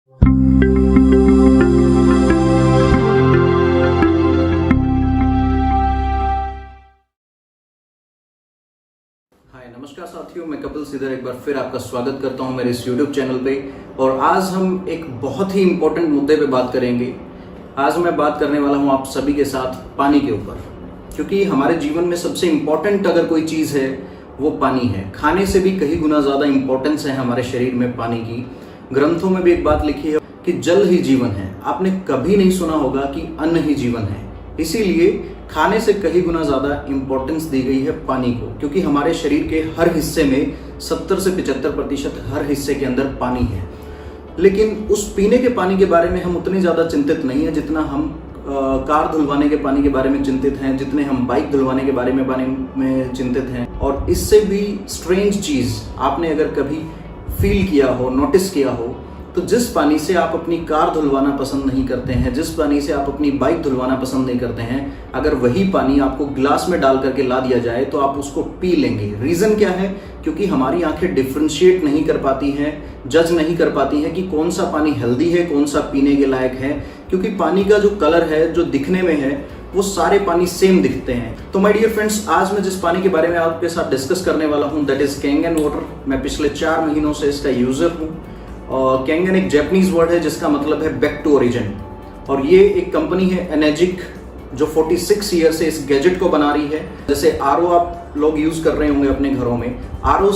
नमस्कार साथियों, मैं कपिल सीधर एक बार फिर आपका स्वागत करता हूं मेरे इस YouTube चैनल पे। और आज हम एक बहुत ही इम्पोर्टेंट मुद्दे पे बात करेंगे। आज मैं बात करने वाला हूं आप सभी के साथ पानी के ऊपर, क्योंकि हमारे जीवन में सबसे इम्पोर्टेंट अगर कोई चीज़ है वो पानी है। खाने से भी कहीं गुना ज़्यादा इम्पोर्टेंस है हमारे शरीर में पानी की। ग्रंथों में भी एक बात लिखी है कि जल ही जीवन है। आपने कभी नहीं सुना होगा कि अन्न ही जीवन है। इसीलिए खाने से कहीं गुना ज़्यादा इम्पोर्टेंस दी गई है पानी को, क्योंकि हमारे शरीर के हर हिस्से में 70 से 75% हर हिस्से के अंदर पानी है। लेकिन उस पीने के पानी के बारे में हम उतने ज़्यादा चिंतित नहीं है जितना हम कार धुलवाने के पानी के बारे में चिंतित हैं, जितने हम बाइक धुलवाने के बारे में चिंतित हैं। और इससे भी स्ट्रेंज चीज़ आपने अगर कभी फील किया हो, नोटिस किया हो, तो जिस पानी से आप अपनी कार धुलवाना पसंद नहीं करते हैं, जिस पानी से आप अपनी बाइक धुलवाना पसंद नहीं करते हैं, अगर वही पानी आपको ग्लास में डाल करके ला दिया जाए तो आप उसको पी लेंगे। रीज़न क्या है? क्योंकि हमारी आंखें डिफ्रेंशिएट नहीं कर पाती हैं, जज नहीं कर पाती हैं कि कौन सा पानी हेल्दी है, कौन सा पीने के लायक है। क्योंकि पानी का जो कलर है, जो दिखने में है, वो सारे पानी सेम दिखते हैं। तो माय डियर फ्रेंड्स, आज मैं जिस पानी के बारे में आपके साथ डिस्कस करने वाला हूँ, दैट इज कैंगन वाटर। मैं पिछले 4 महीनों से इसका यूजर हूँ। और कैंगन एक जैपनीज वर्ड है जिसका मतलब है बैक टू ओरिजिन। और ये एक कंपनी है एनर्जिक, जो 46 ईयर से इस गैजेट को बना रही है। जैसे आरओ आप लोग यूज कर रहे होंगे अपने घरों में। आरओ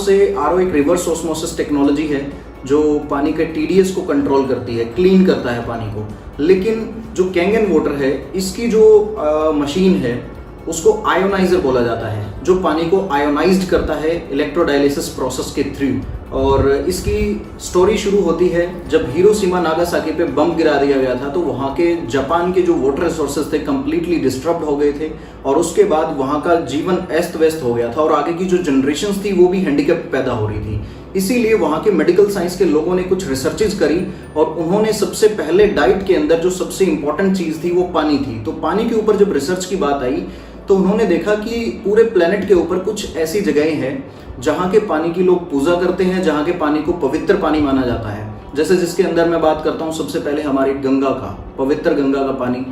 एक रिवर्स ऑस्मोसिस टेक्नोलॉजी है जो पानी के टीडीएस को कंट्रोल करती है, क्लीन करता है पानी को। लेकिन जो कैंगन वाटर है, इसकी जो मशीन है उसको आयोनाइजर बोला जाता है, जो पानी को आयोनाइज्ड करता है इलेक्ट्रोडायलिसिस प्रोसेस के थ्रू। और इसकी स्टोरी शुरू होती है जब हिरोशिमा नागासाकी पे बम गिरा दिया गया था, तो वहाँ के जापान के जो वाटर रिसोर्सेज थे कंप्लीटली डिस्टर्ब हो गए थे। और उसके बाद वहाँ का जीवन अस्त व्यस्त हो गया था और आगे की जो जनरेशन्स थी वो भी हैंडीकैप पैदा हो रही थी। इसीलिए वहाँ के मेडिकल साइंस के लोगों ने कुछ रिसर्चेज करी और उन्होंने सबसे पहले डाइट के अंदर जो सबसे इंपॉर्टेंट चीज़ थी वो पानी थी। तो पानी के ऊपर जब रिसर्च की बात आई तो उन्होंने देखा कि पूरे प्लेनेट के ऊपर कुछ ऐसी जगहें हैं जहाँ के पानी की लोग पूजा करते हैं, जहाँ के पानी को पवित्र पानी माना जाता है। जैसे जिसके अंदर मैं बात करता हूँ सबसे पहले हमारी गंगा का, पवित्र गंगा का पानी।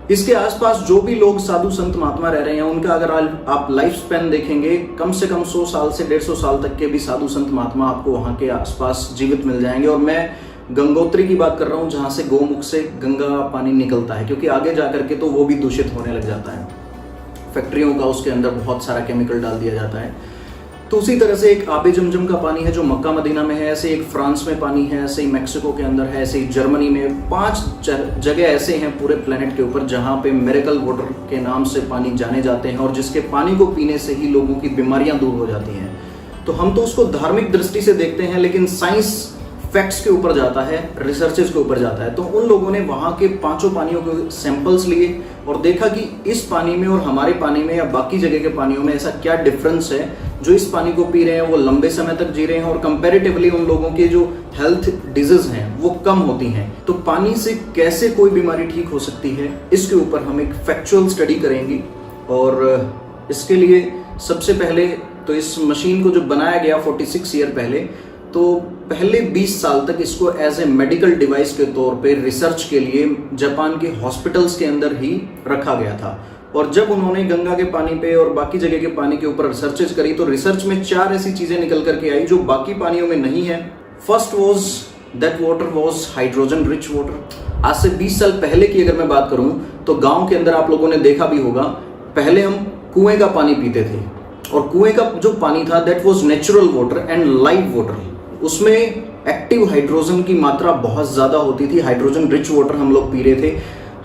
इसके आसपास जो भी लोग साधु संत महात्मा रह रहे हैं, उनका अगर आप लाइफ स्पैन देखेंगे, कम से कम 100 साल से 150 साल तक के भी साधु संत महात्मा आपको वहाँ के आसपास जीवित मिल जाएंगे। और मैं गंगोत्री की बात कर रहा हूँ, जहाँ से गौमुख से गंगा पानी निकलता है, क्योंकि आगे जा करके तो वो भी दूषित होने लग जाता है। फैक्ट्रियों का उसके अंदर बहुत सारा केमिकल डाल दिया जाता है। तो उसी तरह से एक आबे जमजम का पानी है जो मक्का मदीना में है, ऐसे एक फ्रांस में पानी है, ऐसे ही मैक्सिको के अंदर है, ऐसे ही जर्मनी में। 5 जगह ऐसे हैं पूरे प्लेनेट के ऊपर जहाँ पे मिरेकल वाटर के नाम से पानी जाने जाते हैं और जिसके पानी को पीने से ही लोगों की बीमारियां दूर हो जाती हैं। तो हम तो उसको धार्मिक दृष्टि से देखते हैं, लेकिन साइंस फैक्ट्स के ऊपर जाता है, रिसर्चेज के ऊपर जाता है। तो उन लोगों ने वहाँ के 5 पानियों के सैंपल्स लिए और देखा कि इस पानी में और हमारे पानी में या बाकी जगह के पानियों में ऐसा क्या डिफरेंस है। जो इस पानी को पी रहे हैं वो लंबे समय तक जी रहे हैं और कंपैरेटिवली उन लोगों के जो हेल्थ डिजीज हैं वो कम होती हैं। तो पानी से कैसे कोई बीमारी ठीक हो सकती है, इसके ऊपर हम एक फैक्चुअल स्टडी करेंगे। और इसके लिए सबसे पहले तो इस मशीन को जो बनाया गया 46 ईयर पहले, तो पहले 20 साल तक इसको एज ए मेडिकल डिवाइस के तौर पे रिसर्च के लिए जापान के हॉस्पिटल्स के अंदर ही रखा गया था। और जब उन्होंने गंगा के पानी पे और बाकी जगह के पानी के ऊपर रिसर्चेज करी, तो रिसर्च में 4 ऐसी चीजें निकल करके आई जो बाकी पानियों में नहीं है। First was that water was hydrogen rich water. आज से 20 साल पहले की अगर मैं बात करूं तो गांव के अंदर आप लोगों ने देखा भी होगा, पहले हम कुएं का पानी पीते थे और कुएं का जो पानी था that was natural water and live water. उसमें एक्टिव हाइड्रोजन की मात्रा बहुत ज़्यादा होती थी। हाइड्रोजन रिच वाटर हम लोग पी रहे थे।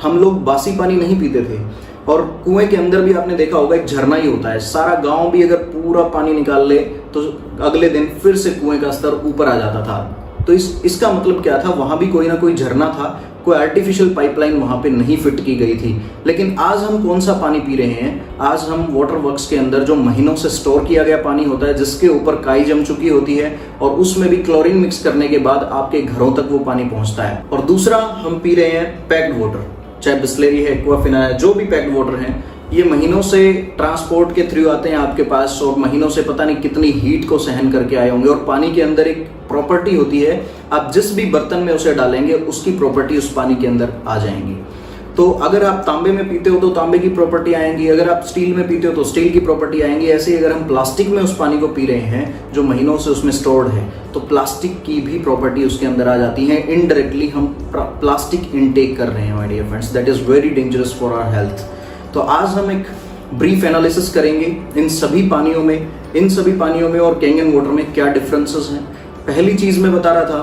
हम लोग बासी पानी नहीं पीते थे। और कुएं के अंदर भी आपने देखा होगा एक झरना ही होता है। सारा गांव भी अगर पूरा पानी निकाल ले तो अगले दिन फिर से कुएं का स्तर ऊपर आ जाता था। तो इसका मतलब क्या था, वहां भी कोई ना कोई झरना था, कोई आर्टिफिशियल पाइपलाइन वहां पे नहीं फिट की गई थी। लेकिन आज हम कौन सा पानी पी रहे हैं? आज हम वाटर वर्क्स के अंदर जो महीनों से स्टोर किया गया पानी होता है, जिसके ऊपर काई जम चुकी होती है और उसमें भी क्लोरीन मिक्स करने के बाद आपके घरों तक वो पानी पहुंचता है। और दूसरा हम पी रहे हैं पैक्ड वाटर, चाहे बिस्लेरी है, एक्वाफिना है, जो भी पैक्ड वाटर है, ये महीनों से ट्रांसपोर्ट के थ्रू आते हैं आपके पास और महीनों से पता नहीं कितनी हीट को सहन करके आए होंगे। और पानी के अंदर एक प्रॉपर्टी होती है, आप जिस भी बर्तन में उसे डालेंगे उसकी प्रॉपर्टी उस पानी के अंदर आ जाएंगी। तो अगर आप तांबे में पीते हो तो तांबे की प्रॉपर्टी आएंगी, अगर आप स्टील में पीते हो तो स्टील की प्रॉपर्टी आएंगी। ऐसे ही अगर हम प्लास्टिक में उस पानी को पी रहे हैं जो महीनों से उसमें स्टोर्ड है, तो प्लास्टिक की भी प्रॉपर्टी उसके अंदर आ जाती है। इनडायरेक्टली हम प्लास्टिक इनटेक कर रहे हैं my dear friends, that is very dangerous for our health. तो आज हम एक ब्रीफ एनालिसिस करेंगे इन सभी पानियों में और कैंगन वाटर में क्या डिफरेंसेस हैं। पहली चीज मैं बता रहा था,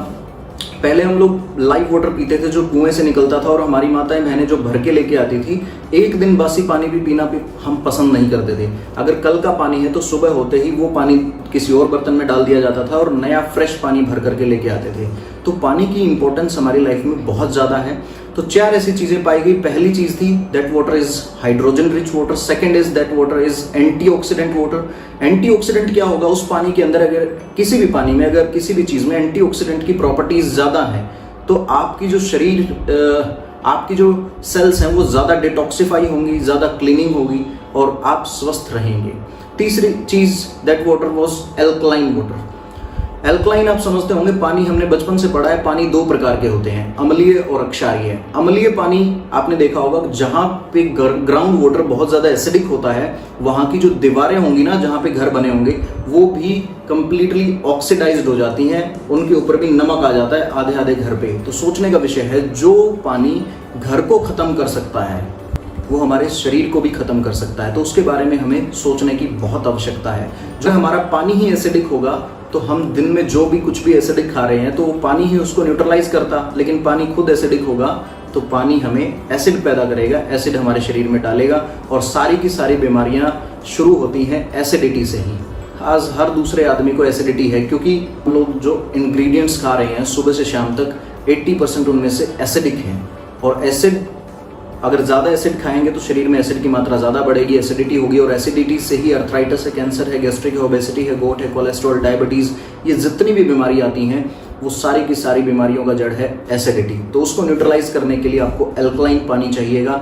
पहले हम लोग लाइव वाटर पीते थे जो कुएं से निकलता था, और हमारी माताएं बहनें जो भर के लेके आती थी। एक दिन बासी पानी भी पीना भी हम पसंद नहीं करते थे। अगर कल का पानी है तो सुबह होते ही वो पानी किसी और बर्तन में डाल दिया जाता था और नया फ्रेश पानी भर करके लेके आते थे। तो पानी की इंपॉर्टेंस हमारी लाइफ में बहुत ज़्यादा है। तो 4 ऐसी चीज़ें पाई गई। पहली चीज़ थी that water is hydrogen rich water. Second is that water is antioxidant water. Antioxidant क्या होगा, उस पानी के अंदर अगर किसी भी पानी में, अगर किसी भी चीज़ में एंटीऑक्सीडेंट की प्रॉपर्टीज ज़्यादा है तो आपकी जो आपकी जो सेल्स हैं वो ज़्यादा डिटॉक्सिफाई होंगी, ज़्यादा क्लीनिंग होगी और आप स्वस्थ रहेंगे। तीसरी चीज़ that water was alkaline water. Alkaline आप समझते होंगे, पानी हमने बचपन से पढ़ा है, पानी 2 प्रकार के होते हैं, अम्लीय और क्षारीय। अम्लीय पानी आपने देखा होगा जहां पे ग्राउंड वाटर बहुत ज्यादा एसिडिक होता है, वहां की जो दीवारें होंगी ना, जहां पे घर बने होंगे, वो भी कंप्लीटली ऑक्सीडाइज्ड हो जाती हैं, उनके ऊपर भी नमक आ जाता है आधे आधे घर पे। तो सोचने का विषय है, जो पानी घर को खत्म कर सकता है वो हमारे शरीर को भी खत्म कर सकता है। तो उसके बारे में हमें सोचने की बहुत आवश्यकता है। जो हमारा पानी ही एसिडिक होगा तो हम दिन में जो भी कुछ भी एसिडिक खा रहे हैं तो वो पानी ही उसको न्यूट्रलाइज करता, लेकिन पानी खुद एसिडिक होगा तो पानी हमें एसिड पैदा करेगा, एसिड हमारे शरीर में डालेगा और सारी की सारी बीमारियां शुरू होती हैं एसिडिटी से ही। आज हर दूसरे आदमी को एसिडिटी है क्योंकि हम लोग जो इंग्रेडिएंट्स खा रहे हैं सुबह से शाम तक 80% उनमें से एसिडिक हैं। और एसिड, अगर ज़्यादा एसिड खाएंगे तो शरीर में एसिड की मात्रा ज़्यादा बढ़ेगी, एसिडिटी होगी, और एसिडिटी से ही अर्थराइटिस है, कैंसर है, गैस्ट्रिक है, ओबेसिटी है, गोट है, कोलेस्ट्रॉल, डायबिटीज़, ये जितनी भी बीमारी आती हैं वो सारी की सारी बीमारियों का जड़ है एसिडिटी। तो उसको न्यूट्रलाइज करने के लिए आपको एल्कलाइन पानी चाहिएगा।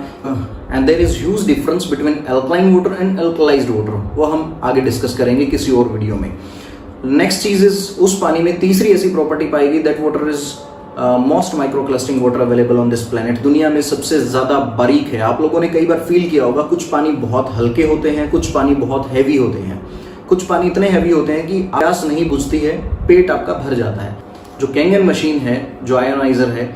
And there is huge difference between alkaline water and alkalized water, वो हम आगे डिस्कस करेंगे किसी और वीडियो में। नेक्स्ट चीज इज, उस पानी में तीसरी ऐसी प्रॉपर्टी पाएगी that water is most micro clustering water available on this planet. दुनिया में सबसे ज्यादा बारीक है। आप लोगों ने कई बार फील किया होगा, कुछ पानी बहुत हल्के होते हैं, कुछ पानी बहुत हैवी होते हैं, कुछ पानी इतने हैवी होते हैं कि प्यास नहीं बुझती है, पेट आपका भर जाता है। जो कैंगन मशीन है, जो आयोनाइजर है,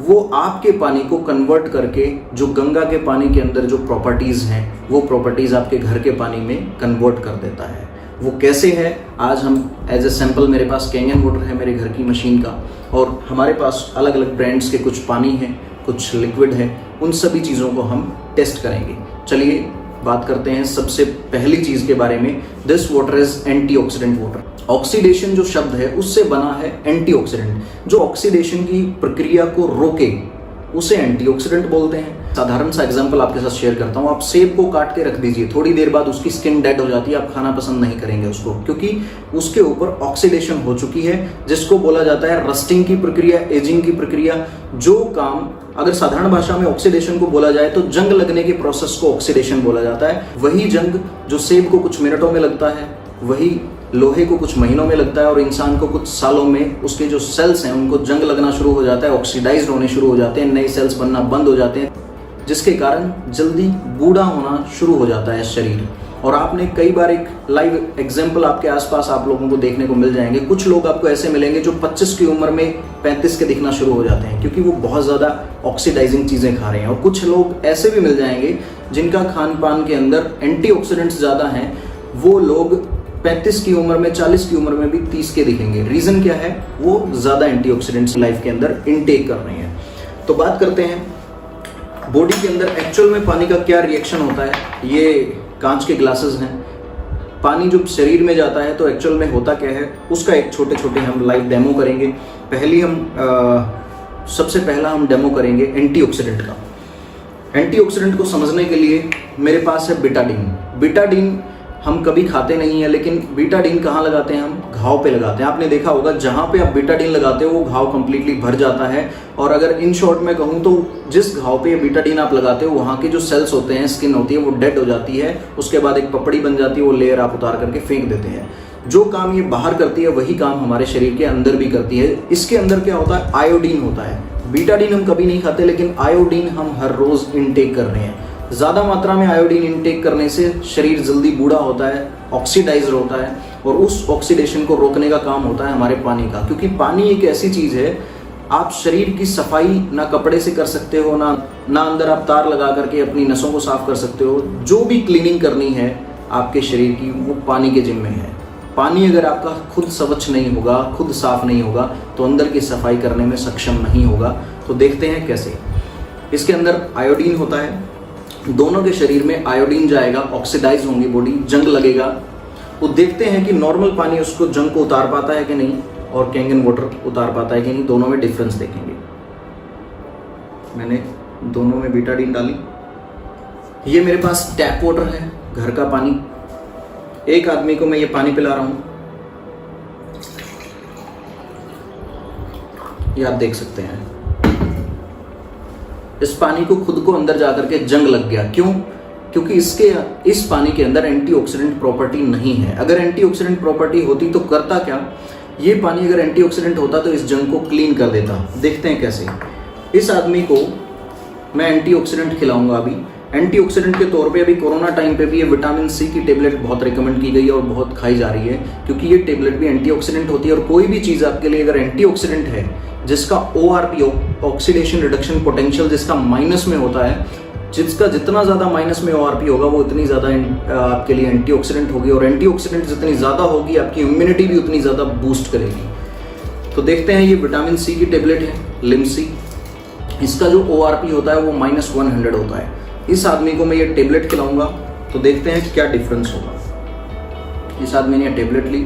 वो आपके पानी को कन्वर्ट करके जो गंगा के पानी के अंदर जो प्रॉपर्टीज हैं वो प्रॉपर्टीज आपके घर के पानी में कन्वर्ट कर देता है। वो कैसे है, आज हम एज ए सैंपल, मेरे पास कैंगन वाटर है मेरे घर की मशीन का, और हमारे पास अलग अलग ब्रांड्स के कुछ पानी हैं, कुछ लिक्विड है, उन सभी चीज़ों को हम टेस्ट करेंगे। चलिए बात करते हैं सबसे पहली चीज़ के बारे में। This water is antioxidant water. Oxidation जो शब्द है उससे बना है एंटीऑक्सीडेंट। जो ऑक्सीडेशन की प्रक्रिया को रोके उसे एंटीऑक्सीडेंट बोलते हैं। साधारण सा एग्जांपल आपके साथ शेयर करता हूँ। आप सेब को काट के रख दीजिए, थोड़ी देर बाद उसकी स्किन डेड हो जाती है, आप खाना पसंद नहीं करेंगे उसको, क्योंकि उसके ऊपर ऑक्सीडेशन हो चुकी है, जिसको बोला जाता है रस्टिंग की प्रक्रिया, एजिंग की प्रक्रिया। जो काम अगर साधारण भाषा में ऑक्सीडेशन को बोला जाए तो जंग लगने के प्रोसेस को ऑक्सीडेशन बोला जाता है। वही जंग जो सेब को कुछ मिनटों में लगता है, वही लोहे को कुछ महीनों में लगता है, और इंसान को कुछ सालों में उसके जो सेल्स हैं उनको जंग लगना शुरू हो जाता है, ऑक्सीडाइज्ड होने शुरू हो जाते हैं, नए सेल्स बनना बंद हो जाते हैं, जिसके कारण जल्दी बूढ़ा होना शुरू हो जाता है शरीर। और आपने कई बार एक लाइव एग्जाम्पल आपके आसपास आप लोगों को देखने को मिल जाएंगे। कुछ लोग आपको ऐसे मिलेंगे जो 25 की उम्र में 35 के दिखना शुरू हो जाते हैं, क्योंकि वो बहुत ज़्यादा ऑक्सीडाइजिंग चीज़ें खा रहे हैं। और कुछ लोग ऐसे भी मिल जाएंगे जिनका खान पान के अंदर एंटीऑक्सीडेंट्स ज़्यादा हैं, वो लोग 35 की उम्र में, 40 की उम्र में भी 30 के दिखेंगे। रीज़न क्या है? वो ज़्यादा एंटीऑक्सीडेंट्स लाइफ के अंदर इनटेक कर रहे हैं। तो बात करते हैं बॉडी के अंदर एक्चुअल में पानी का क्या रिएक्शन होता है। ये कांच के ग्लासेस हैं, पानी जो शरीर में जाता है तो एक्चुअल में होता क्या है उसका एक छोटे छोटे हम लाइव डेमो करेंगे। सबसे पहला हम डेमो करेंगे एंटीऑक्सीडेंट का। एंटीऑक्सीडेंट को समझने के लिए मेरे पास है बीटाडीन। बीटाडीन हम कभी खाते नहीं है, लेकिन बीटाडीन कहाँ लगाते हैं? हम घाव पे लगाते हैं। आपने देखा होगा जहाँ पे आप बीटाडीन लगाते हो वो घाव कंप्लीटली भर जाता है। और अगर इन शॉर्ट में कहूँ तो जिस घाव पे बीटाडीन आप लगाते हो वहाँ के जो सेल्स होते हैं, स्किन होती है, वो डेड हो जाती है। उसके बाद एक पपड़ी बन जाती है, वो लेयर आप उतार करके फेंक देते हैं। जो काम ये बाहर करती है वही काम हमारे शरीर के अंदर भी करती है। इसके अंदर क्या होता है, आयोडीन होता है। बीटाडीन हम कभी नहीं खाते, लेकिन आयोडीन हम हर रोज इनटेक कर रहे हैं। ज़्यादा मात्रा में आयोडीन इनटेक करने से शरीर जल्दी बूढ़ा होता है, ऑक्सीडाइज होता है, और उस ऑक्सीडेशन को रोकने का काम होता है हमारे पानी का। क्योंकि पानी एक ऐसी चीज़ है, आप शरीर की सफाई ना कपड़े से कर सकते हो, ना अंदर आप तार लगा करके अपनी नसों को साफ कर सकते हो। जो भी क्लीनिंग करनी है आपके शरीर की, वो पानी के जिम्मे है। पानी अगर आपका खुद स्वच्छ नहीं होगा, खुद साफ नहीं होगा, तो अंदर की सफाई करने में सक्षम नहीं होगा। तो देखते हैं कैसे। इसके अंदर आयोडीन होता है, दोनों के शरीर में आयोडीन जाएगा, ऑक्सीडाइज होंगी बॉडी, जंग लगेगा। तो देखते हैं कि नॉर्मल पानी उसको जंग को उतार पाता है कि नहीं, और कैंगन वाटर उतार पाता है कि नहीं। दोनों में डिफरेंस देखेंगे। मैंने दोनों में बीटाडीन डाली। ये मेरे पास टैप वाटर है, घर का पानी। एक आदमी को मैं ये पानी पिला रहा हूं, ये आप देख सकते हैं। इस पानी को खुद को अंदर जाकर के जंग लग गया। क्यों? क्योंकि इस पानी के अंदर एंटीऑक्सीडेंट प्रॉपर्टी नहीं है। अगर एंटीऑक्सीडेंट प्रॉपर्टी होती तो करता क्या, ये पानी अगर एंटीऑक्सीडेंट होता तो इस जंग को क्लीन कर देता। देखते हैं कैसे। इस आदमी को मैं एंटीऑक्सीडेंट खिलाऊंगा अभी। एंटीऑक्सीडेंट के तौर पे अभी कोरोना टाइम पे भी ये विटामिन सी की टेबलेट बहुत रिकमेंड की गई है और बहुत खाई जा रही है, क्योंकि ये टेबलेट भी एंटीऑक्सीडेंट होती है। और कोई भी चीज़ आपके लिए अगर एंटीऑक्सीडेंट है, जिसका ORP ऑक्सीडेशन रिडक्शन पोटेंशियल जिसका माइनस में होता है, जिसका जितना ज़्यादा माइनस में ORP होगा वो उतनी ज़्यादा आपके लिए एंटीऑक्सीडेंट होगी, और एंटीऑक्सीडेंट जितनी ज़्यादा होगी आपकी इम्यूनिटी भी उतनी ज़्यादा बूस्ट करेगी। तो देखते हैं, ये विटामिन सी की टेबलेट है, लिमसी। इसका जो ORP होता है वो -100 होता है। इस आदमी को मैं ये टेबलेट खिलाऊंगा तो देखते हैं क्या डिफरेंस होगा। इस आदमी ने ये टेबलेट ली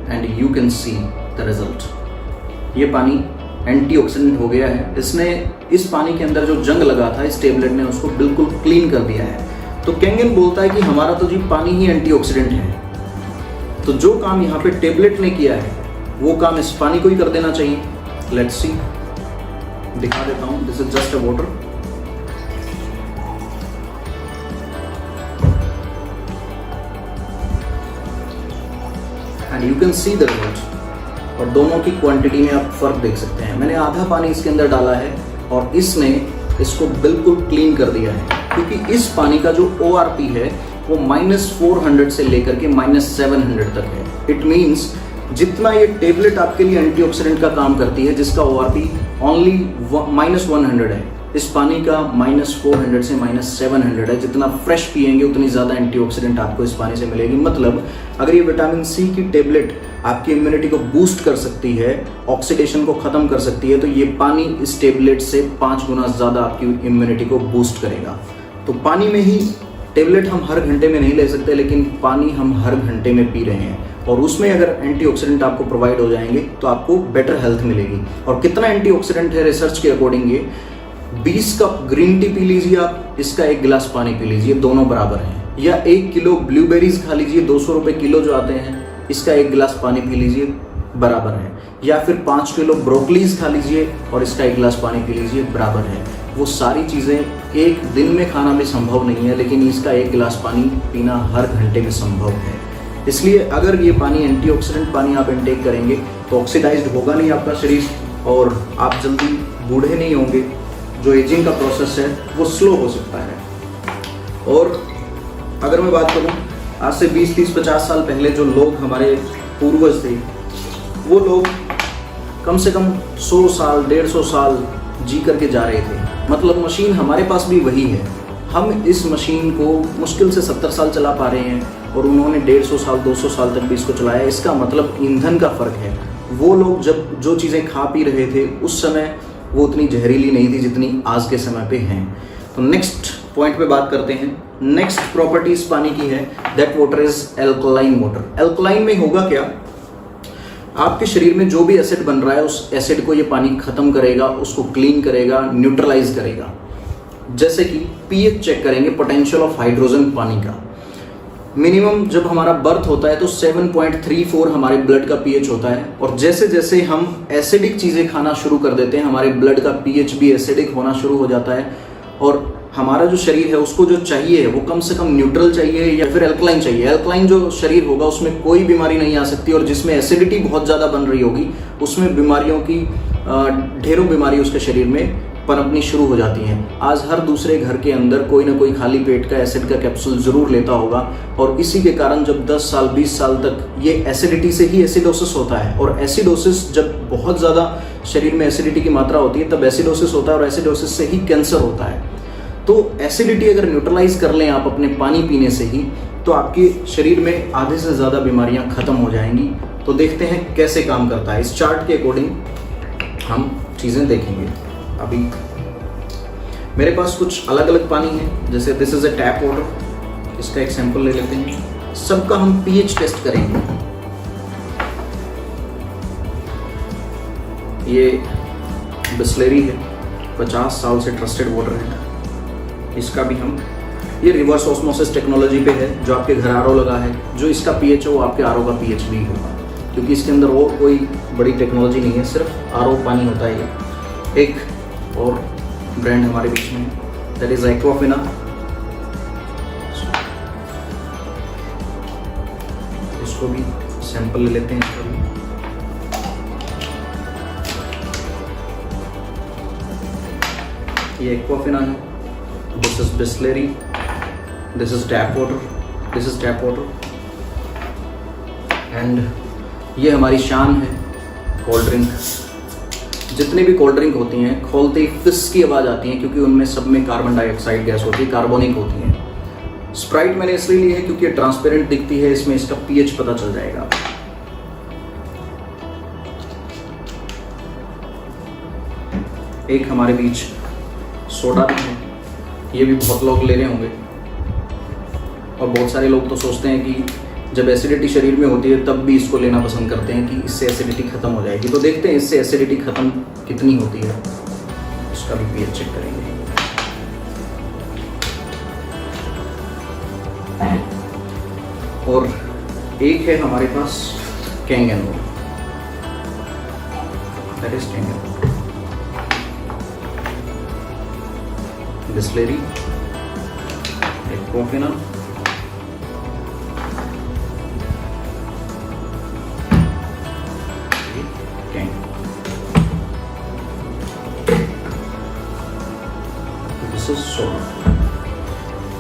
and you can see the result. ये पानी एंटीऑक्सीडेंट हो गया है। इसने इस पानी के अंदर जो जंग लगा था, इस टेबलेट ने उसको बिल्कुल क्लीन कर दिया है। तो कैंगन बोलता है कि हमारा तो जी पानी ही एंटीऑक्सीडेंट है, तो जो काम यहाँ पे टेबलेट ने किया है वो काम इस पानी को ही कर देना चाहिए। लेट्स सी, दिखा देता हूं। This is just a water. And you can see the result. और दोनों की क्वांटिटी में आप फर्क देख सकते हैं। मैंने आधा पानी इसके अंदर डाला है और इसने इसको बिल्कुल क्लीन कर दिया है, क्योंकि इस पानी का जो ORP है वो -400 से लेकर के -700 तक है। इट मीन्स जितना ये टेबलेट आपके लिए एंटीऑक्सीडेंट का काम करती है, जिसका ORP ओनली -100 है, इस पानी का -400 से -700 है। जितना फ्रेश पिएंगे उतनी ज़्यादा एंटीऑक्सीडेंट आपको इस पानी से मिलेगी। मतलब अगर ये विटामिन सी की टेबलेट आपकी इम्यूनिटी को बूस्ट कर सकती है, ऑक्सीडेशन को ख़त्म कर सकती है, तो ये पानी इस टेबलेट से 5 गुना ज़्यादा आपकी इम्यूनिटी को बूस्ट करेगा। तो पानी में ही, टेबलेट हम हर घंटे में नहीं ले सकते, लेकिन पानी हम हर घंटे में पी रहे हैं, और उसमें अगर एंटीऑक्सीडेंट आपको प्रोवाइड हो जाएंगे तो आपको बेटर हेल्थ मिलेगी। और कितना एंटीऑक्सीडेंट है रिसर्च के अकॉर्डिंग, ये 20 कप ग्रीन टी पी लीजिए आप, इसका 1 गिलास पानी पी लीजिए, दोनों बराबर हैं। या 1 किलो ब्लूबेरीज खा लीजिए, 200 रुपये किलो जो आते हैं, इसका 1 गिलास पानी पी लीजिए, बराबर है। या फिर 5 किलो ब्रोकलीज खा लीजिए और इसका 1 गिलास पानी पी लीजिए, बराबर है। वो सारी चीज़ें एक दिन में खाना भी संभव नहीं है, लेकिन इसका 1 गिलास पानी पीना हर घंटे में संभव है। इसलिए अगर ये पानी एंटीऑक्सीडेंट पानी आप इनटेक करेंगे तो ऑक्सीडाइज्ड होगा नहीं आपका शरीर, और आप जल्दी बूढ़े नहीं होंगे। जो एजिंग का प्रोसेस है वो स्लो हो सकता है। और अगर मैं बात करूँ, आज से 20, 30, 50 साल पहले जो लोग हमारे पूर्वज थे, वो लोग कम से कम 100 साल 150 साल जी करके जा रहे थे। मतलब मशीन हमारे पास भी वही है, हम इस मशीन को मुश्किल से 70 साल चला पा रहे हैं, और उन्होंने 150 साल 200 साल तक भी इसको चलाया। इसका मतलब ईंधन का फ़र्क है। वो लोग जब जो चीज़ें खा पी रहे थे उस समय वो उतनी जहरीली नहीं थी जितनी आज के समय पे हैं। तो नेक्स्ट पॉइंट पे बात करते हैं। नेक्स्ट प्रॉपर्टी इस पानी की है, that water is alkaline water. Alkaline में होगा क्या, आपके शरीर में जो भी एसिड बन रहा है उस एसिड को ये पानी खत्म करेगा, उसको क्लीन करेगा, न्यूट्रलाइज करेगा। जैसे कि पीएच चेक करेंगे, पोटेंशियल ऑफ हाइड्रोजन पानी का। मिनिमम जब हमारा बर्थ होता है तो 7.34 हमारे ब्लड का पीएच होता है, और जैसे जैसे हम एसिडिक चीज़ें खाना शुरू कर देते हैं हमारे ब्लड का पीएच भी एसिडिक होना शुरू हो जाता है। और हमारा जो शरीर है उसको जो चाहिए वो कम से कम न्यूट्रल चाहिए या फिर एल्कलाइन चाहिए। एल्कलाइन जो शरीर होगा उसमें कोई बीमारी नहीं आ सकती, और जिसमें एसिडिटी बहुत ज़्यादा बन रही होगी उसमें बीमारियों की ढेरों बीमारी उसके शरीर में पनपनी शुरू हो जाती हैं। आज हर दूसरे घर के अंदर कोई ना कोई खाली पेट का एसिड का कैप्सूल ज़रूर लेता होगा, और इसी के कारण जब 10 साल 20 साल तक ये एसिडिटी से ही एसिडोसिस होता है, और एसिडोसिस जब बहुत ज़्यादा शरीर में एसिडिटी की मात्रा होती है तब एसिडोसिस होता है, और एसिडोसिस से ही कैंसर होता है। तो एसिडिटी अगर न्यूट्रलाइज कर लें आप अपने पानी पीने से ही, तो आपके शरीर में आधे से ज़्यादा बीमारियां खत्म हो जाएंगी। तो देखते हैं कैसे काम करता है। इस चार्ट के अकॉर्डिंग हम चीज़ें देखेंगे। अभी मेरे पास कुछ अलग अलग पानी है, जैसे this is a tap water, इसका एक सैंपल ले लेते हैं। सबका हम पीएच टेस्ट करेंगे। ये बिस्लेरी है, 50 साल से ट्रस्टेड वाटर है। इसका भी हम, ये रिवर्स ऑस्मोसिस टेक्नोलॉजी पे है, जो आपके घर आरओ लगा है, जो इसका पीएच है वो आपके आरओ का पीएच भी होगा, क्योंकि इसके अंदर और कोई बड़ी टेक्नोलॉजी नहीं है, सिर्फ आरओ पानी होता है ये। एक और ब्रांड हमारे बीच में, दैट इज एक्वाफिना। इसको भी सैंपल ले लेते हैं इसका भी। ये एक्वाफिना है, this is Bisleri, this is tap water, this is tap water, and ये हमारी शान है कोल्ड ड्रिंक। जितनी भी कोल्ड ड्रिंक होती हैं खोलते ही फिस की आवाज़ आती है, क्योंकि उनमें सब में कार्बन डाइऑक्साइड गैस होती है, कार्बोनिक होती है। स्प्राइट मैंने इसलिए ली है क्योंकि ये ट्रांसपेरेंट दिखती है, इसमें इसका पीएच पता चल जाएगा। एक हमारे बीच सोडा भी है, ये भी बहुत लोग ले रहे होंगे, और बहुत सारे लोग तो सोचते हैं कि जब एसिडिटी शरीर में होती है तब भी इसको लेना पसंद करते हैं कि इससे एसिडिटी खत्म हो जाएगी। तो देखते हैं इससे एसिडिटी खत्म कितनी होती है, इसका भी पीएच चेक करेंगे। और एक है हमारे पास कैंगेनो, दैट इज कैंगेनो, बिस्लेरी, एक्वाफिना,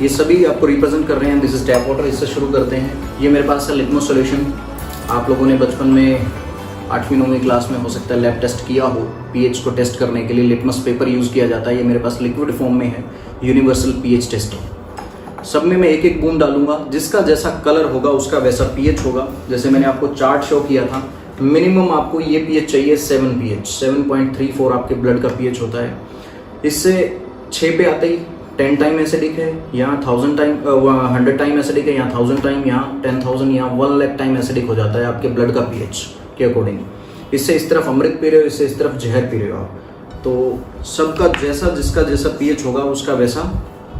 ये सभी आपको रिप्रेजेंट कर रहे हैं। This is tap water. इससे शुरू करते हैं। ये मेरे पास है लिटमस सॉल्यूशन। आप लोगों ने बचपन में 8वीं 9वीं क्लास में हो सकता है लैब टेस्ट किया हो, पीएच को टेस्ट करने के लिए लिटमस पेपर यूज़ किया जाता है। ये मेरे पास लिक्विड फॉर्म में है, यूनिवर्सल पीएच टेस्टर। सब में मैं एक एक बूंद डालूंगा, जिसका जैसा कलर होगा उसका वैसा पीएच होगा। जैसे मैंने आपको चार्ट शो किया था, मिनिमम आपको ये पीएच चाहिए 7 पीएच, 7.34 आपके ब्लड का पीएच होता है। इससे 6 पे आते ही 10 टाइम एसिडिक है, यहाँ 1000 टाइम 100 टाइम एसिडिक है, यहाँ 1000 टाइम, यहाँ 10,000, यहाँ 1 लाख टाइम एसिडिक हो जाता है आपके ब्लड का पीएच के अकॉर्डिंग। इससे इस तरफ अमृत पी रहे हो, इससे इस तरफ जहर पी रहे हो आप। तो सबका जैसा जिसका जैसा पीएच होगा उसका वैसा,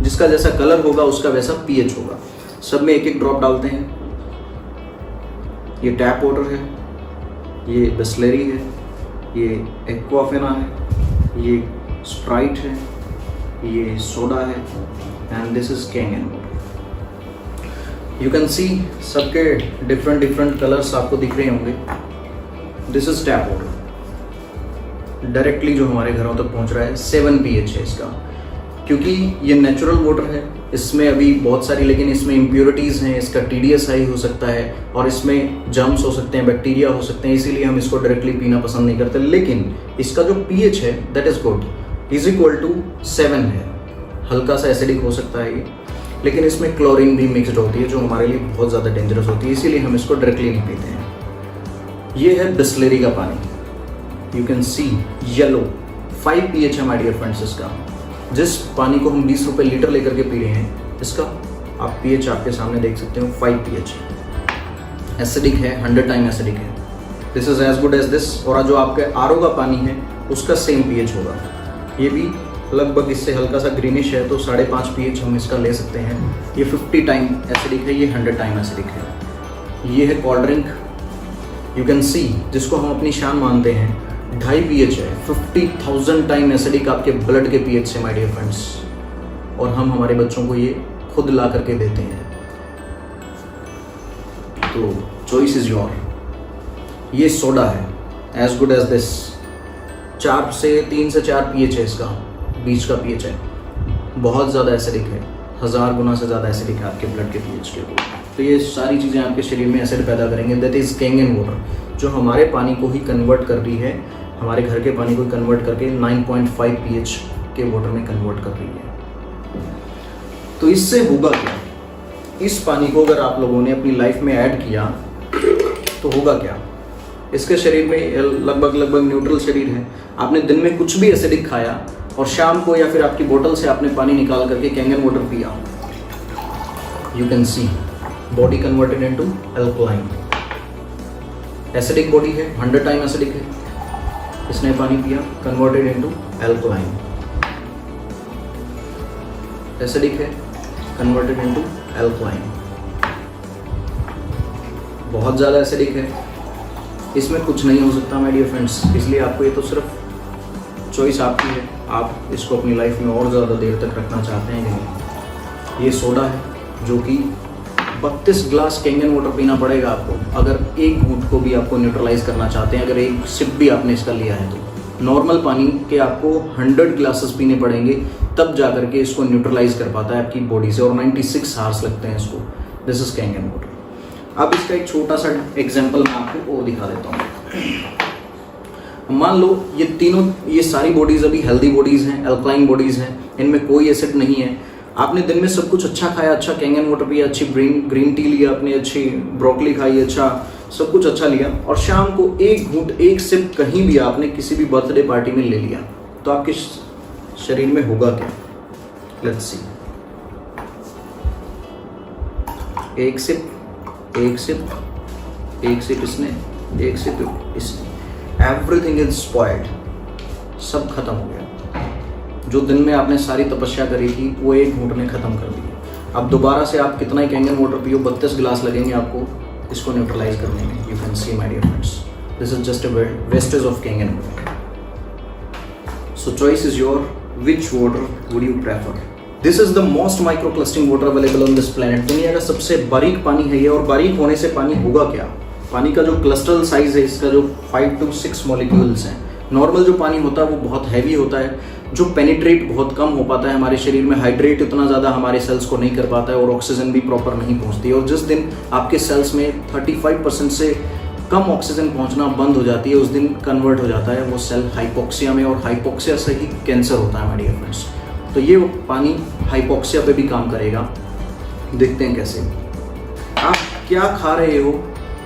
जिसका जैसा कलर होगा उसका वैसा पीएच होगा। सब में एक एक ड्रॉप डालते हैं। ये टैप वाटर है, ये बिस्लेरी है, ये एक्वाफिना है, ये स्प्राइट है, ये सोडा है, and this is Kangen. You can see सबके डिफरेंट डिफरेंट कलर्स आपको दिख रहे होंगे। This is tap water, directly जो हमारे घरों तक पहुंच रहा है। 7 पीएच है इसका, क्योंकि ये नेचुरल वाटर है। इसमें अभी बहुत सारी, लेकिन इसमें इम्प्योरिटीज़ हैं, इसका TDS हाई हो सकता है, और इसमें जर्म्स हो सकते हैं, बैक्टीरिया हो सकते हैं, इसीलिए हम इसको डायरेक्टली पीना पसंद नहीं करते। लेकिन इसका जो पीएच है that is good, is equal to 7 है। हल्का सा एसिडिक हो सकता है ये, लेकिन इसमें क्लोरीन भी मिक्सड होती है जो हमारे लिए बहुत ज़्यादा डेंजरस होती है, इसीलिए हम इसको डायरेक्टली नहीं पीते हैं। ये है बिस्लेरी का पानी, you can C yellow, 5 pH है माय डियर फ्रेंड्स इसका। जिस पानी को हम 20 रुपये लीटर लेकर के पी रहे हैं, इसका आप पीएच आपके सामने देख सकते हो, 5 पीएच। एसिडिक है, 100 टाइम एसिडिक है। This is as good as this. और जो आपके आरओ का पानी है उसका सेम पीएच होगा। ये भी लगभग इससे हल्का सा ग्रीनिश है, तो 5.5 पीएच हम इसका ले सकते हैं। ये 50 टाइम एसिडिक है, ये 100 टाइम एसिडिक है। ये है कोल्ड ड्रिंक, यू कैन सी, जिसको हम अपनी शान मानते हैं, 2.5 पीएच है, 50,000 टाइम एसिडिक आपके ब्लड के पीएच से माय डियर फ्रेंड्स। और हम हमारे बच्चों को ये खुद ला करके देते हैं। तो चॉइस इज योर। ये सोडा है, एज गुड एज दिस। 3 से 4 पीएच है इसका, बीच का पीएच है, बहुत ज़्यादा एसिडिक है, 1000 गुना से ज़्यादा एसिडिक है आपके ब्लड के पीएच के ऊपर। तो ये सारी चीज़ें आपके शरीर में एसिड पैदा करेंगे। दैट इज़ कैंगन वाटर, जो हमारे पानी को ही कन्वर्ट कर रही है, हमारे घर के पानी को कन्वर्ट करके 9.5 पीएच के वाटर में कन्वर्ट कर रही है। तो इससे होगा क्या? इस पानी को अगर आप लोगों ने अपनी लाइफ में ऐड किया तो होगा क्या? इसके शरीर में लगभग न्यूट्रल शरीर है। आपने दिन में कुछ भी एसिडिक खाया और शाम को या फिर आपकी बोतल से आपने पानी निकाल करके कैंगन वाटर पिया, you can C body converted into alkaline. Acidic body है, 100 टाइम एसिडिक है, इसने पानी पिया, कन्वर्टेड इनटू अल्कलाइन। एसिडिक है, कन्वर्टेड इनटू अल्कलाइन। बहुत ज़्यादा एसिडिक है, इसमें कुछ नहीं हो सकता माय डियर फ्रेंड्स। इसलिए आपको ये तो सिर्फ चॉइस आपकी है, आप इसको अपनी लाइफ में और ज़्यादा देर तक रखना चाहते हैं कि नहीं। ये सोडा है जो कि 32 ग्लास कैंगन वाटर पीना पड़ेगा आपको अगर एक घूंट को भी आपको न्यूट्रलाइज करना चाहते हैं। अगर एक सिप भी आपने इसका लिया है तो नॉर्मल पानी के आपको 100 ग्लासेस पीने पड़ेंगे, तब जा करके इसको न्यूट्रलाइज कर पाता है आपकी बॉडी से, और 96 आवर्स लगते हैं इसको। This is Kangen water. अब इसका एक छोटा सा एग्जाम्पल मैं आपको और दिखा देता हूँ। मान लो ये सारी बॉडीज अभी हेल्दी बॉडीज हैं, अल्कलाइन बॉडीज हैं, इनमें कोई एसिड नहीं है। आपने दिन में सब कुछ अच्छा खाया, अच्छा कैंगन वाटर पिया, अच्छी ग्रीन टी लिया, आपने अच्छी ब्रोकली खाई, अच्छा सब कुछ अच्छा लिया, और शाम को एक घूंट एक सिप कहीं भी आपने किसी भी बर्थडे पार्टी में ले लिया, तो आपके शरीर में होगा क्या? Let's see. एक सिप इसने, एक सिप इसने, एवरीथिंग इज स्पॉइल्ड, सब खत्म हो गया। जो दिन में आपने सारी तपस्या करी थी वो एक घूंट ने खत्म कर दी। अब दोबारा से आप कितना ही कैंगन वाटर पियो, 32 ग्लास लगेंगे आपको इसको न्यूट्रलाइज करने में। You can see my dear friends, this is just a wastage of Kangen water. So choice is your, which water would you prefer? This is the most microclusting water available on this planet. दुनिया का सबसे बारीक पानी है ये, और बारीक होने से पानी होगा क्या? पानी का जो क्लस्टरल साइज है इसका, जो 5 to 6 मॉलिक्यूल्स हैं। नॉर्मल जो पानी होता है वो बहुत हैवी होता है, जो पेनिट्रेट बहुत कम हो पाता है हमारे शरीर में, हाइड्रेट उतना ज़्यादा हमारे सेल्स को नहीं कर पाता है, और ऑक्सीजन भी प्रॉपर नहीं पहुँचती है। और जिस दिन आपके सेल्स में 35% से कम ऑक्सीजन पहुंचना बंद हो जाती है, उस दिन कन्वर्ट हो जाता है वो सेल हाइपोक्सिया में, और हाइपोक्सिया से ही कैंसर होता है माय डियर फ्रेंड्स। तो ये पानी हाइपोक्सिया पे भी काम करेगा। देखते हैं कैसे। आप क्या खा रहे हो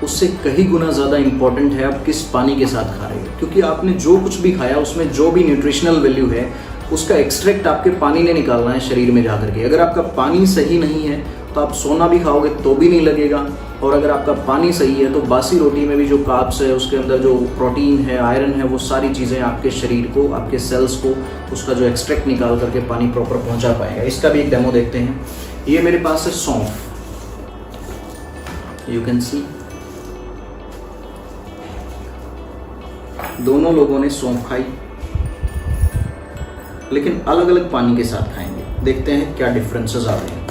उससे कहीं गुना ज़्यादा इंपॉर्टेंट है आप किस पानी के साथ खा रहे हो, क्योंकि आपने जो कुछ भी खाया उसमें जो भी न्यूट्रिशनल वैल्यू है उसका एक्सट्रैक्ट आपके पानी ने निकालना है शरीर में जाकर के। अगर आपका पानी सही नहीं है तो आप सोना भी खाओगे तो भी नहीं लगेगा, और अगर आपका पानी सही है तो बासी रोटी में भी जो कार्ब्स है, उसके अंदर जो प्रोटीन है, आयरन है, वो सारी चीज़ें आपके शरीर को, आपके सेल्स को उसका जो एक्सट्रैक्ट निकाल करके पानी प्रॉपर पहुंचा पाएगा। इसका भी एक डेमो देखते हैं। ये मेरे पास है सौंफ, यू कैन सी। दोनों लोगों ने सौंफ खाई, लेकिन अलग अलग पानी के साथ खाएंगे। देखते हैं क्या डिफरेंसेस आ रहे हैं।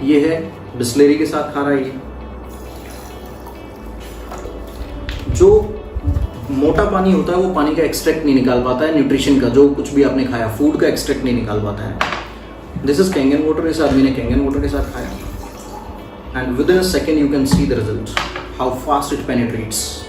ये है बिस्लेरी के साथ खा रहा है ये। जो मोटा पानी होता है वो पानी का एक्सट्रैक्ट नहीं निकाल पाता है, न्यूट्रिशन का, जो कुछ भी आपने खाया, फूड का एक्सट्रैक्ट नहीं निकाल पाता है। This is Kangen water. इस आदमी ने कैंगन वाटर के साथ खाया, and with in a second you can see the result, how fast it penetrates.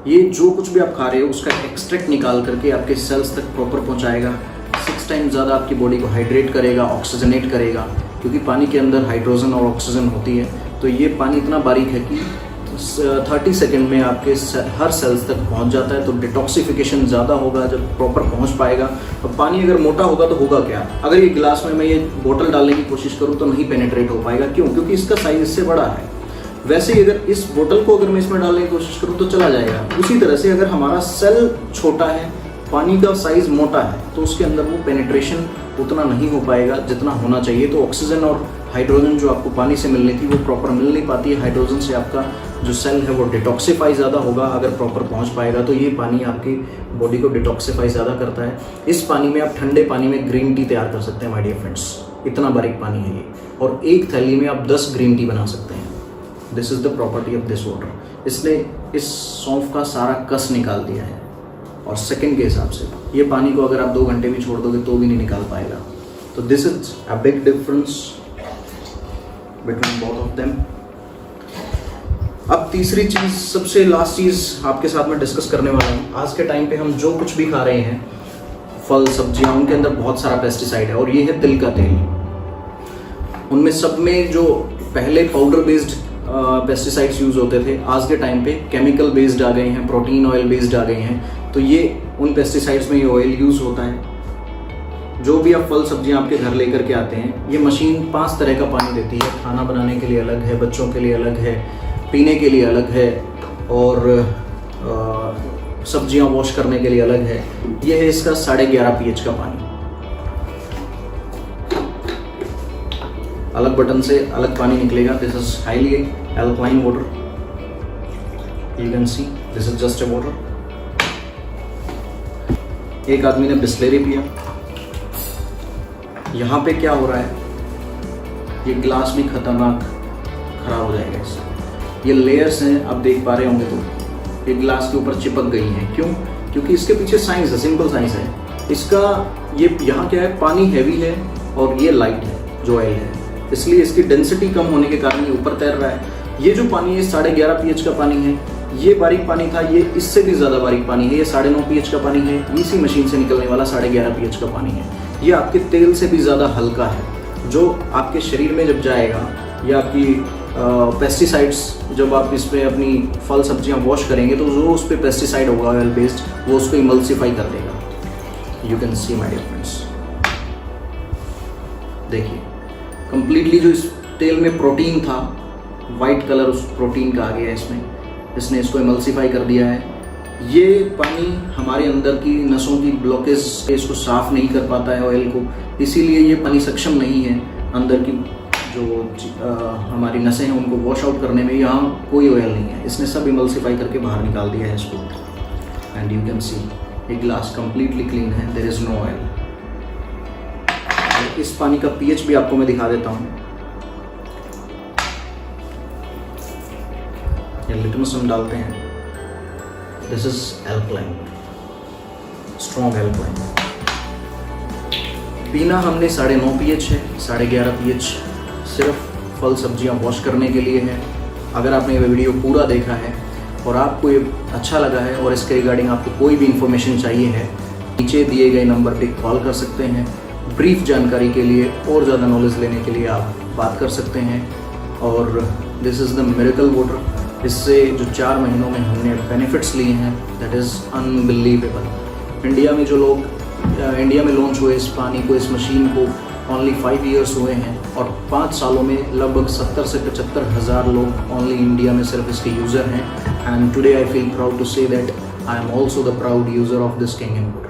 ये जो कुछ भी आप खा रहे हो उसका एक्सट्रैक्ट निकाल करके आपके सेल्स तक प्रॉपर पहुंचाएगा। 6 टाइम ज़्यादा आपकी बॉडी को हाइड्रेट करेगा, ऑक्सीजनेट करेगा, क्योंकि पानी के अंदर हाइड्रोजन और ऑक्सीजन होती है। तो ये पानी इतना बारीक है कि 30 सेकेंड में आपके हर सेल्स तक पहुंच जाता है। तो डिटॉक्सिफिकेशन ज़्यादा होगा जब प्रॉपर पहुंच पाएगा। अब पानी अगर मोटा होगा तो होगा क्या? अगर ये गिलास में मैं ये बोतल डालने की कोशिश करूँ तो नहीं पेनिट्रेट हो पाएगा। क्यों? क्योंकि इसका साइज इससे बड़ा है। वैसे ही अगर इस बोतल को अगर मैं इसमें डालने की कोशिश करूँ तो चला जाएगा। उसी तरह से अगर हमारा सेल छोटा है, पानी का साइज मोटा है, तो उसके अंदर वो पेनिट्रेशन उतना नहीं हो पाएगा जितना होना चाहिए। तो ऑक्सीजन और हाइड्रोजन जो आपको पानी से मिलनी थी वो प्रॉपर मिल नहीं पाती है। हाइड्रोजन से आपका जो सेल है वो डिटॉक्सीफाई ज़्यादा होगा अगर प्रॉपर पहुंच पाएगा। तो ये पानी आपकी बॉडी को डिटॉक्सीफाई ज़्यादा करता है। इस पानी में आप ठंडे पानी में ग्रीन टी तैयार कर सकते हैं माय डियर फ्रेंड्स, इतना बारीक पानी है ये। और एक थैली में आप 10 ग्रीन टी बना सकते हैं। This is the property of this water. इसने इस सौंफ का सारा कस निकाल दिया है। और सेकंड के हिसाब से ये पानी को अगर आप 2 घंटे भी छोड़ दोगे तो भी नहीं निकाल पाएगा। तो this is a big difference between both of them. अब तीसरी चीज़, सबसे लास्ट चीज़ आपके साथ में डिस्कस करने वाला हूँ। आज के टाइम पे हम जो कुछ भी खा रहे हैं, फल सब्जियाँ, उनके अंदर बहुत सारा पेस्टिसाइड है। और ये है तिल का तेल। उनमें सब में जो पहले पाउडर बेस्ड पेस्टिसाइड्स यूज़ होते थे, आज के टाइम पे केमिकल बेस्ड आ गए हैं, प्रोटीन ऑयल बेस्ड आ गए हैं। तो ये उन पेस्टिसाइड्स में ये ऑयल यूज़ होता है। जो भी आप फल सब्जियां आपके घर लेकर के आते हैं, ये मशीन 5 तरह का पानी देती है। खाना बनाने के लिए अलग है, बच्चों के लिए अलग है, पीने के लिए अलग है, और सब्जियां वॉश करने के लिए अलग है। ये है इसका 11.5 pH का पानी। अलग बटन से अलग पानी निकलेगा। This is highly alkaline water, you can see this is just a water. एक आदमी ने बिस्लेरी पिया। यहाँ पे क्या हो रहा है, ये ग्लास भी खतरनाक खराब हो जाएगा इससे। ये लेयर्स हैं, आप देख पा रहे होंगे तो ये ग्लास के ऊपर चिपक गई हैं। क्यों? क्योंकि इसके पीछे साइंस है, सिंपल साइंस है इसका। ये यहाँ क्या है, पानी हैवी है और ये लाइट है जो ऑयल है, इसलिए इसकी डेंसिटी कम होने के कारण ये ऊपर तैर रहा है। ये जो पानी है 11.5 pH का पानी है। ये बारीक पानी था, ये इससे भी ज़्यादा बारीक पानी है। ये 9.5 pH का पानी है। इसी मशीन से निकलने वाला 11.5 pH का पानी है। ये आपके तेल से भी ज़्यादा हल्का है, जो आपके शरीर में जब जाएगा, या आपकी पेस्टिसाइड्स जब आप इस पर अपनी फल सब्जियां वॉश करेंगे, तो जो उस पर पेस्टिसाइड होगा ऑयल बेस्ड, वो उसको इमल्सिफाई कर देगा। You can see my dear friends, देखिए कंप्लीटली जो इस तेल में प्रोटीन था, वाइट कलर उस प्रोटीन का आ गया इसमें, इसने इसको इमल्सिफाई कर दिया है। ये पानी हमारे अंदर की नसों की ब्लॉकेज इसको साफ नहीं कर पाता है ऑयल को, इसीलिए ये पानी सक्षम नहीं है अंदर की जो हमारी नसें हैं उनको वॉश आउट करने में। यहाँ कोई ऑयल नहीं है, इसने सब इमल्सिफाई करके बाहर निकाल दिया है इसको। एंड यू कैन सी ये ग्लास कंप्लीटली क्लीन है, देयर इज नो ऑयल। इस पानी का पीएच भी आपको मैं दिखा देता हूँ। ये लिटमस हम डालते हैं। This is alkaline, strong alkaline. पीना हमने 9.5 pH है, 11.5 pH सिर्फ फल सब्जियां वॉश करने के लिए है। अगर आपने ये वीडियो पूरा देखा है और आपको ये अच्छा लगा है और इसके रिगार्डिंग आपको कोई भी इंफॉर्मेशन चाहिए है, नीचे दिए गए नंबर पे कॉल कर सकते हैं। ब्रीफ जानकारी के लिए और ज़्यादा नॉलेज लेने के लिए आप बात कर सकते हैं। और this is the miracle water. इससे जो 4 महीनों में हमने बेनिफिट्स लिए हैं, दैट इज़ अनबिलीवेबल। इंडिया में जो लोग इंडिया में लॉन्च हुए इस पानी को, इस मशीन को ओनली 5 years हुए हैं, और 5 सालों में लगभग 70 से 75 हज़ार लोग ओनली इंडिया में सिर्फ इसके यूज़र हैं। And today I feel proud to say that I am also the proud user of this Kangen water.